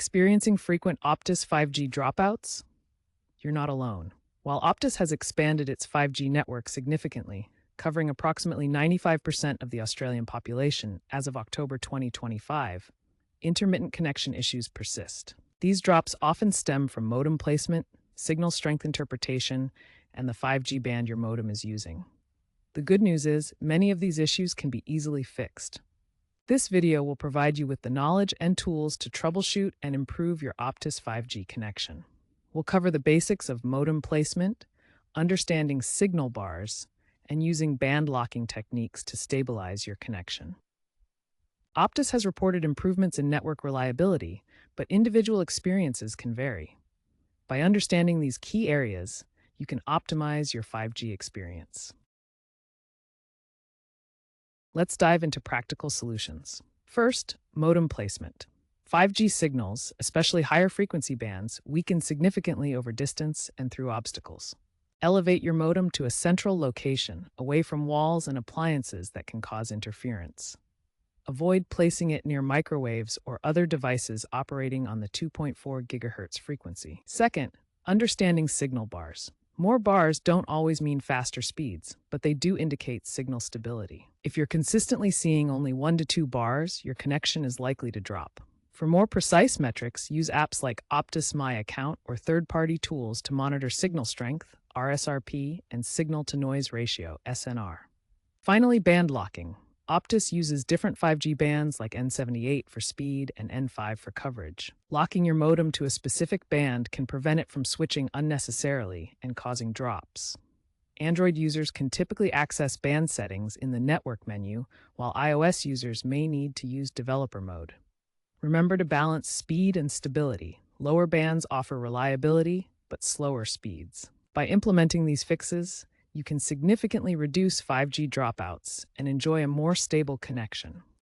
Experiencing frequent Optus 5G dropouts? You're not alone. While Optus has expanded its 5G network significantly, covering approximately 95% of the Australian population as of October 2025, intermittent connection issues persist. These drops often stem from modem placement, signal strength interpretation, and the 5G band your modem is using. The good news is, many of these issues can be easily fixed. This video will provide you with the knowledge and tools to troubleshoot and improve your Optus 5G connection. We'll cover the basics of modem placement, understanding signal bars, and using band locking techniques to stabilize your connection. Optus has reported improvements in network reliability, but individual experiences can vary. By understanding these key areas, you can optimize your 5G experience. Let's dive into practical solutions. First, modem placement. 5G signals, especially higher frequency bands, weaken significantly over distance and through obstacles. Elevate your modem to a central location, away from walls and appliances that can cause interference. Avoid placing it near microwaves or other devices operating on the 2.4 GHz frequency. Second, understanding signal bars. More bars don't always mean faster speeds, but they do indicate signal stability. If you're consistently seeing only 1 to 2 bars, your connection is likely to drop. For more precise metrics, use apps like Optus My Account or third-party tools to monitor signal strength, RSRP, and signal-to-noise ratio, SNR. Finally, band locking. Optus uses different 5G bands like N78 for speed and N5 for coverage. Locking your modem to a specific band can prevent it from switching unnecessarily and causing drops. Android users can typically access band settings in the network menu, while iOS users may need to use developer mode. Remember to balance speed and stability. Lower bands offer reliability, but slower speeds. By implementing these fixes, you can significantly reduce 5G dropouts and enjoy a more stable connection.